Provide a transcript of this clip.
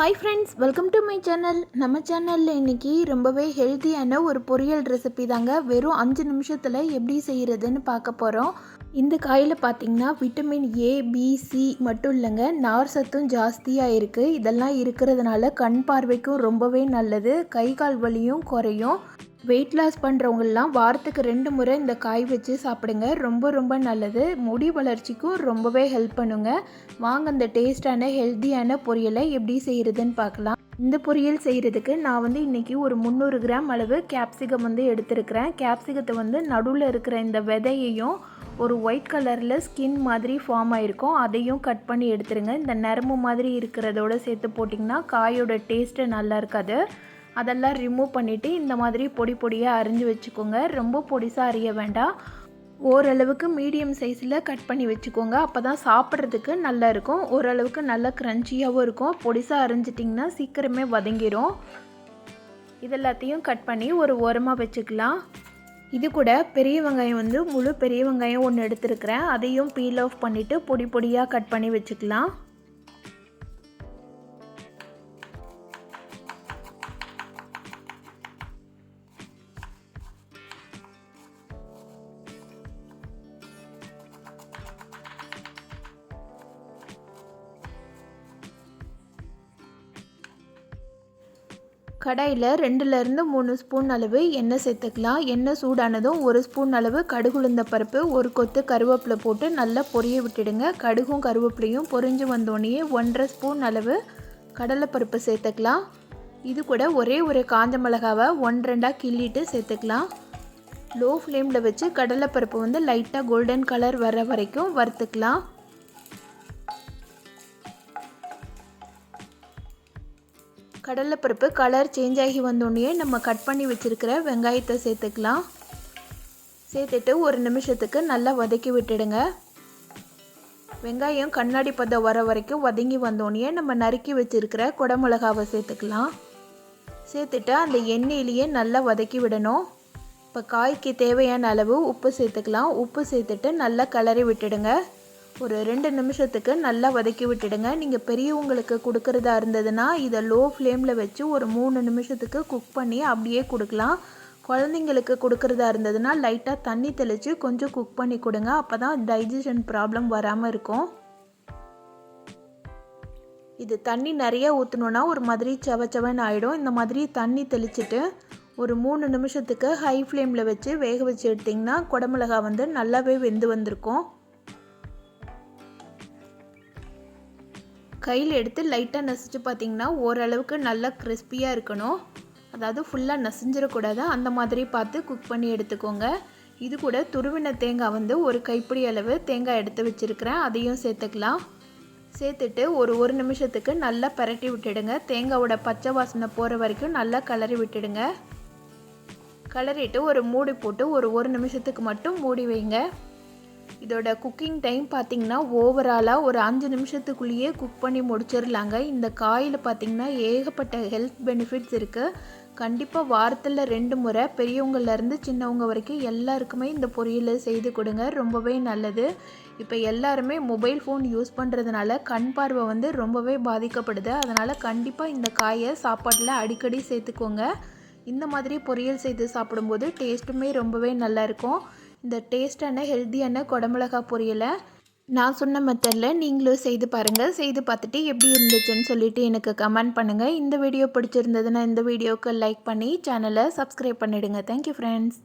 Hi friends, welcome to my channel. நம்ம சேனலில் இன்றைக்கி ரொம்பவே ஹெல்த்தியான ஒரு பொரியல் ரெசிபி தாங்க. வெறும் 5 நிமிஷத்தில் எப்படி செய்கிறதுன்னு பார்க்க போகிறோம். இந்த காயில் பார்த்திங்கன்னா விட்டமின் ஏ, பி, சி மட்டும் இல்லைங்க, நார் சத்தும் ஜாஸ்தியாக இருக்குது. இதெல்லாம் இருக்கிறதுனால கண் பார்வைக்கும் ரொம்பவே நல்லது. கை கால் வலியும் குறையும். வெயிட் லாஸ் பண்ணுறவங்கலாம் வாரத்துக்கு 2 முறை இந்த காய் வச்சு சாப்பிடுங்க. ரொம்ப நல்லது. முடி வளர்ச்சிக்கும் ரொம்பவே ஹெல்ப் பண்ணுங்க. வாங்க இந்த டேஸ்டான ஹெல்த்தியான பொரியலை எப்படி செய்கிறதுன்னு பார்க்கலாம். இந்த பொரியல் செய்கிறதுக்கு நான் இன்றைக்கி ஒரு 300 கிராம் அளவு கேப்சிகம் எடுத்துருக்கிறேன். கேப்சிகத்தை நடுவில் இருக்கிற இந்த விதையையும் ஒரு ஒயிட் கலரில் ஸ்கின் மாதிரி ஃபார்ம் ஆகிருக்கும், அதையும் கட் பண்ணி எடுத்துருங்க. இந்த நரம்பு மாதிரி இருக்கிறதோட சேர்த்து போட்டிங்கன்னா காயோட டேஸ்ட்டு நல்லா இருக்காது. அதெல்லாம் ரிமூவ் பண்ணிவிட்டு இந்த மாதிரி பொடி பொடியாக அரிஞ்சு வச்சுக்கோங்க. ரொம்ப பொடிசாக அரிய வேண்டாம். ஓரளவுக்கு மீடியம் சைஸில் கட் பண்ணி வச்சுக்கோங்க. அப்போ தான் சாப்பிட்றதுக்கு நல்லா இருக்கும். ஓரளவுக்கு நல்லா க்ரன்ச்சியாகவும் இருக்கும். பொடிசாக அரிஞ்சிட்டிங்கன்னா சீக்கிரமே வதங்கிடும். இதெல்லாத்தையும் கட் பண்ணி ஒரு ஓரமாக வச்சுக்கலாம். இது கூட பெரிய வெங்காயம் முழு பெரிய வெங்காயம் ஒன்று எடுத்துருக்கிறேன். அதையும் பீல் ஆஃப் பண்ணிவிட்டு பொடி பொடியாக கட் பண்ணி வச்சுக்கலாம். கடாயில் 2லேருந்து 3 ஸ்பூன் அளவு எண்ணெய் சேர்த்துக்கலாம். எண்ணெய் சூடானதும் 1 ஸ்பூன் அளவு கடுகுளுந்த பருப்பு, ஒரு கொத்து கருவேப்பிலை போட்டு நல்லா பொரிய விட்டுடுங்க. கடுகும் கருவேப்பிலையும் பொரிஞ்சு வந்தோடனே 1.5 ஸ்பூன் அளவு கடலைப்பருப்பு சேர்த்துக்கலாம். இது கூட ஒரே ஒரு காஞ்ச மிளகாவை 1-2 கிள்ளிட்டு சேர்த்துக்கலாம். லோ ஃப்ளேமில் வச்சு கடலைப்பருப்பு லைட்டாக கோல்டன் கலர் வர வரைக்கும் வறுத்துக்கலாம். கடலைப்பருப்பு கலர் சேஞ்ச் ஆகி வந்தோடனே நம்ம கட் பண்ணி வச்சுருக்கிற வெங்காயத்தை சேர்த்துக்கலாம். சேர்த்துட்டு ஒரு நிமிஷத்துக்கு நல்லா வதக்கி விட்டுடுங்க. வெங்காயம் கண்ணாடி பதம் வர வரைக்கும் வதங்கி வந்தோடனே நம்ம நறுக்கி வச்சுருக்கிற குடமிளகாவை சேர்த்துக்கலாம். சேர்த்துட்டு அந்த எண்ணெயிலேயே நல்லா வதக்கி விடணும். இப்போ காய்க்கு தேவையான அளவு உப்பு சேர்த்துக்கலாம். உப்பு சேர்த்துட்டு நல்லா கிளறி விட்டுடுங்க. ஒரு 2 நிமிஷத்துக்கு நல்லா வதக்கி விட்டுடுங்க. நீங்கள் பெரியவங்களுக்கு கொடுக்குறதா இருந்ததுன்னா இதை லோ ஃப்ளேமில் வச்சு ஒரு 3 நிமிஷத்துக்கு குக் பண்ணி அப்படியே கொடுக்கலாம். குழந்தைங்களுக்கு கொடுக்குறதா இருந்ததுன்னா லைட்டாக தண்ணி தெளித்து கொஞ்சம் குக் பண்ணி கொடுங்க. அப்போ தான் டைஜஷன் ப்ராப்ளம் வராமல் இருக்கும். இது தண்ணி நிறைய ஊற்றணுன்னா ஒரு மாதிரி சவச்சவன்னு ஆகிடும். இந்த மாதிரி தண்ணி தெளிச்சுட்டு ஒரு 3 நிமிஷத்துக்கு ஹை ஃப்ளேமில் வச்சு வேக வச்சு எடுத்திங்கன்னா குடமிளகா நல்லாவே வெந்து வந்திருக்கும். கையில் எடுத்து லைட்டாக நசிச்சு பார்த்திங்கன்னா ஓரளவுக்கு நல்லா கிறிஸ்பியாக இருக்கணும். அதாவது ஃபுல்லாக நசிஞ்சிடக்கூடாது. அந்த மாதிரி பார்த்து குக் பண்ணி எடுத்துக்கோங்க. இது கூட துருவின தேங்காய் ஒரு கைப்பிடி அளவு தேங்காய் எடுத்து வச்சுருக்கிறேன். அதையும் சேர்த்துக்கலாம். சேர்த்துட்டு ஒரு நிமிஷத்துக்கு நல்லா பரட்டி விட்டுடுங்க. தேங்காயோட பச்சை வாசனை போகிற வரைக்கும் நல்லா கிளறி விட்டுடுங்க. கிளறிட்டு ஒரு மூடி போட்டு ஒரு நிமிஷத்துக்கு மட்டும் மூடி வைங்க. இதோட குக்கிங் டைம் பார்த்திங்கன்னா ஓவராலாக ஒரு 5 நிமிஷத்துக்குள்ளேயே குக் பண்ணி முடிச்சிடலாங்க. இந்த காயில் பார்த்திங்கன்னா ஏகப்பட்ட ஹெல்த் பெனிஃபிட்ஸ் இருக்குது. கண்டிப்பாக வாரத்தில் 2 முறை பெரியவங்கள்லேருந்து சின்னவங்க வரைக்கும் எல்லாருக்குமே இந்த பொரியலை செய்து கொடுங்க. ரொம்பவே நல்லது. இப்போ எல்லாருமே மொபைல் ஃபோன் யூஸ் பண்ணுறதுனால கண் பார்வை ரொம்பவே பாதிக்கப்படுது. அதனால் கண்டிப்பாக இந்த காயை சாப்பாட்டில் அடிக்கடி சேர்த்துக்கோங்க. இந்த மாதிரி பொரியல் செய்து சாப்பிடும்போது டேஸ்ட்டுமே ரொம்பவே நல்லாயிருக்கும். இந்த டேஸ்டான ஹெல்த்தியான குடமிளகா பொரியலை நான் சொன்ன மெத்தடில் நீங்களும் செய்து பாருங்கள். செய்து பார்த்துட்டு எப்படி இருந்துச்சுன்னு சொல்லிவிட்டு எனக்கு கமெண்ட் பண்ணுங்கள். இந்த வீடியோ பிடிச்சிருந்ததுன்னா இந்த வீடியோவுக்கு லைக் பண்ணி சேனலை சப்ஸ்கிரைப் பண்ணிவிடுங்க. Thank you friends.